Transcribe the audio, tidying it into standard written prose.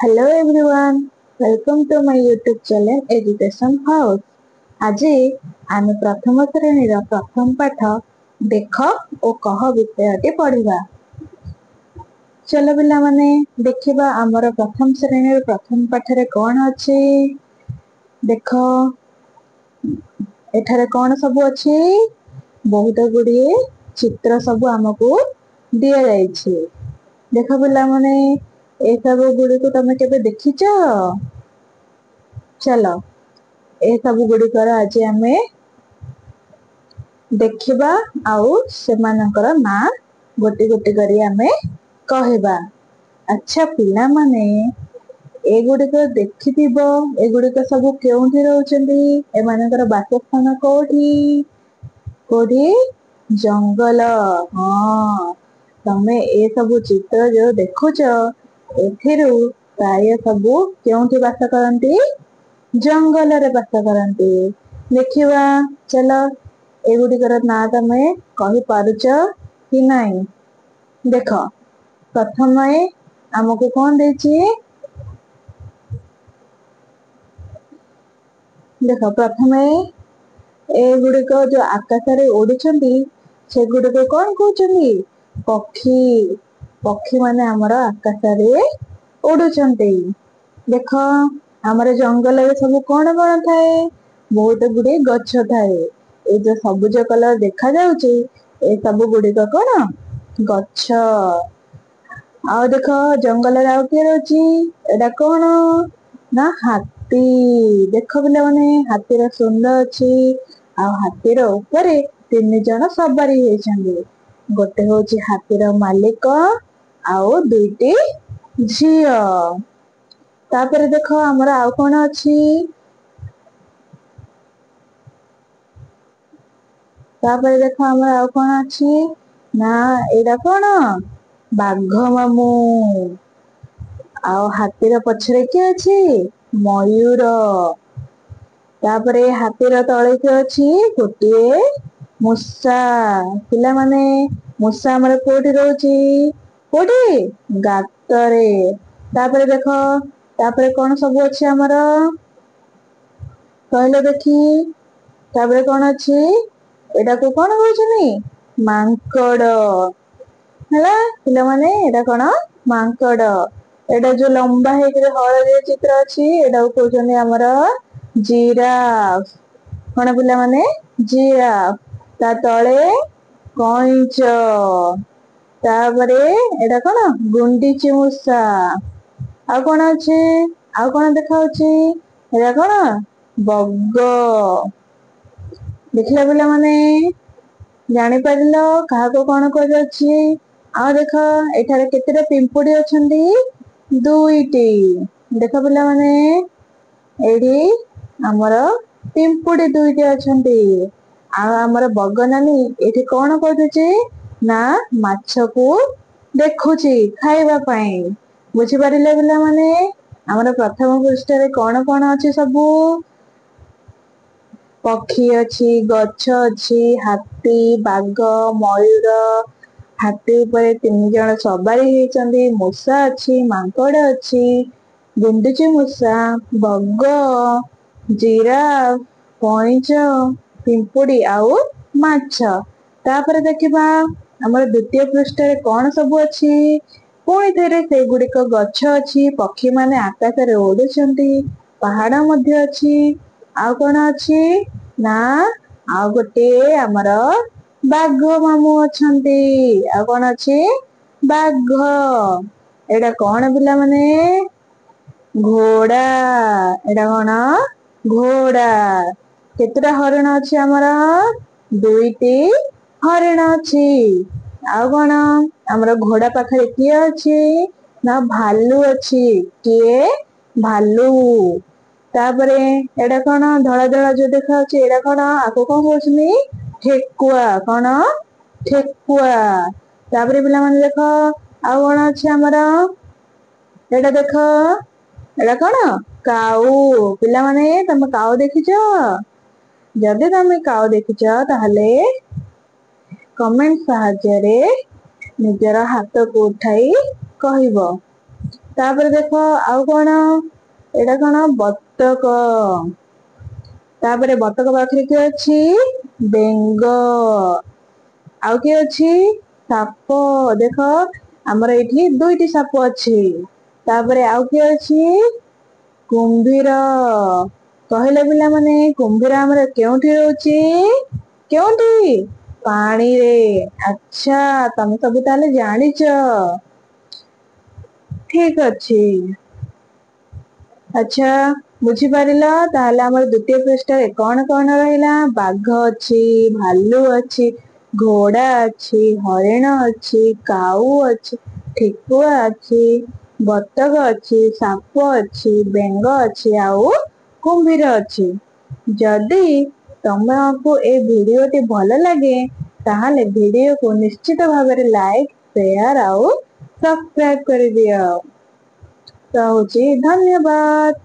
Hello everyone, welcome to my YouTube channel education house. आज आम प्रथम श्रेणी प्रथम पाठ देख और कह विषयटी पढ़ा। चलो पिला माने देखिबा आमर प्रथम श्रेणी प्रथम पाठ रे कौन अच्छे। देख एठारे कौन सब अच्छे, बहुत गुड़िए चित्र सब आमको दि जाइछे। देख पिला माने ए सब गुड़ी को तुम केबे देखिच? चलो ए सब गुड़ी कर आज आमे देखिबा आउ सेमानकर ना गोटी गोटी करी आमे कहबा। अच्छा पिला माने एगुड़िक देखिथिबो, एगुड़िक सब केउंठी रहउचंदी? एमानकर बासस्थान कोठी? कोठी? जंगल। हाँ, तमे ए सब चित्र जो देखुच एथिरु प्राय सबु केउंठी बास करंती? जंगल रे बास करंती। देखिबा चलो एगुड़िकर ना तमे कहि पारुच कि नहीं? देख प्रथम आमको कौन देछि? देख प्रथम एगुड़िक जो आकाश रे उड़ुचंदी से गुड़िक कौन कहउचंदी? पक्षी। पक्षी माने हमर आकाश रे उड़ुचंदी। देख हमर जंगल रे सब कौन कौन थाए? बहुत गुड़े गछ थाए। ए जो सबुज कलर देखा जाउची ए सब गुड़िक कौन? गछ। आउ देख जंगल रे आउ के रहउची? एडा कौन? ना हाथी। देख पिला माने हाथीर सुंड अछि आ हाथीर ऊपर तीन जण सवारी होइछंदी। गोटे होची हाथीर मालिक आउ दुईटी झियो। तापर देख हमर आउ कौन अछि? तापर देख हमर आउ कौन अछि? ना एडा कौन? बाघ मामू। आउ हाथीर पछरे के अछि? मयूर। तापरे हाथीर तळे के अछि? गोटिए मूषा। पिला माने मूषा हमर कोठी रहउची? कोठी? गाତରେ। तापरे देख तापरे कौन सब अछि हमर? कहले देखी तापरे कौन अछि? एडा को कौन कहउछनी? माଙ୍କड़। ହେଲା ପିଲା माने एडा कौन? माଙ୍କड़। एडा जो लंबा हेकरे हळदिया चित्र अछि एडा को कहउछनी हमर जिराफ। कौन पिला माने? जिराफ। ता तळे कଇंच। तापरे एडा कौन? गुंडीची मूषा। आउ कौन अछि? आउ कौन देखाउची? एडा कौन? बग। देखिला पिला माने जानि परिल काहाको कौन कुहाଯାଉଛି? आउ देख एठारे केतेटा पिंपुडी अछंदी? दुईटी। देख पिला माने एडी हमर पिंपुडी दुईटी अछंदी। आ हमर बग नानी एठी कौन करदुची? ना माछको देखुची खाइबा ପାଇଁ। बुझी परिले पिला माने हमर प्रथम पृष्ठ रे कौन कौन अछि सबु? पक्षी अछि, गछ अछि, हाथी, बाघ, मयूर। हाथी ऊपर तीन जण सवारी ହେଇଛନ୍ତି। ମୂଷା ଅଛି, ମାଙ୍କଡ ଅଛି, ଗୁଣ୍ଡୁଚି ମୂଷା, ବଗ, ଜିରାଫ, କଇଁଛ, ପିମ୍ପୁଡି ଆଉ ମାଛ। ତାପରେ ଦେଖିବା ଆମର ଦ୍ଵିତୀୟ ପୃଷ୍ଠରେ କଣ ସବୁ ଅଛି? ପୁଣି ଥରେ ସେଗୁଡିକ ଗଛ ଅଛି, ପକ୍ଷୀ ମାନେ ଆକାଶରେ ଉଡୁଛନ୍ତି, ପାହାଡ ମଧ୍ୟ ଅଛି। ଆଉ କଣ ଅଛି? ନା ଆଉ ଗୋଟିଏ ଆମର ବାଘ ମାମୁଁ ଅଛନ୍ତି। ଆଉ କଣ ଅଛି? ବାଘ। ଏଇଟା କଣ ପିଲାମାନେ? ଘୋଡା। ଏଇଟା କଣ? ଘୋଡା। କେତେଟା ହରିଣ ଅଛି ଆମର? ଦୁଇଟି ହରିଣ ଅଛି। ଆଉ କଣ? ଆମର ଘୋଡା ପାଖରେ କିଏ ଅଛି? ନା ଭାଲୁ ଅଛି। କିଏ? ଭାଲୁ। ତାପରେ ଏଇଟା କଣ? ଧଳା ଧଳା ଯୋଉ ଦେଖାଯାଉଛି ଏଇଟା କଣ? ଆକୁ କଣ କହୁଛନ୍ତି? ଠେକୁଆ। କଣ? ଠେକୁଆ। ତାପରେ ପିଲାମାନେ ଦେଖ ଆଉ କଣ ଅଛି ଆମର? ଏଇଟା ଦେଖ ଏଇଟା କଣ? କାଉ। ପିଲାମାନେ ତମେ କାଉ ଦେଖିଛ? ଯଦି ତମେ କାଉ ଦେଖିଛ ତାହେଲେ କମେଣ୍ଟ ସାହାଯ୍ୟରେ ନିଜର ହାତକୁ ଉଠାଇ କହିବ। तापर देख आउ कौन एटा कौन बतक तापर बतक पाखरे किए अछि बेंग आउ किए अछि साप देख हमर एठी दुईटी साप अछि तापर आउ किए अछि कुंभीर कहले पिला माने कुंभीर हमर केउठी रहउची केउठी पानी रे अच्छा तमे सब ताले जानिच ठीक अछि अच्छा बुझी पारिल ताहले हमर द्वितीय पृष्ठ रे कौन कौन रहिला बाघ अछि भालू अछि घोड़ा अछि हरिण अछि काऊ अछि ठेकुआ अछि बतक अछि साप अछि बेंग ଅଛି ଆଉ କୁମ୍भୀର ଅଛି ଯଦି ତମକୁ ଏ ଭିଡିଓଟି ଭଲ ଲାଗେ ତାହେଲେ ଭିଡିଓକୁ ନିଶ୍ଚିତ ଭାବରେ ଲାଇକ୍ ସେୟାର ଆଉ ସବସ୍କ୍ରାଇବ କରିଦିଅ ରହୁଛି ଧନ୍ୟବାଦ।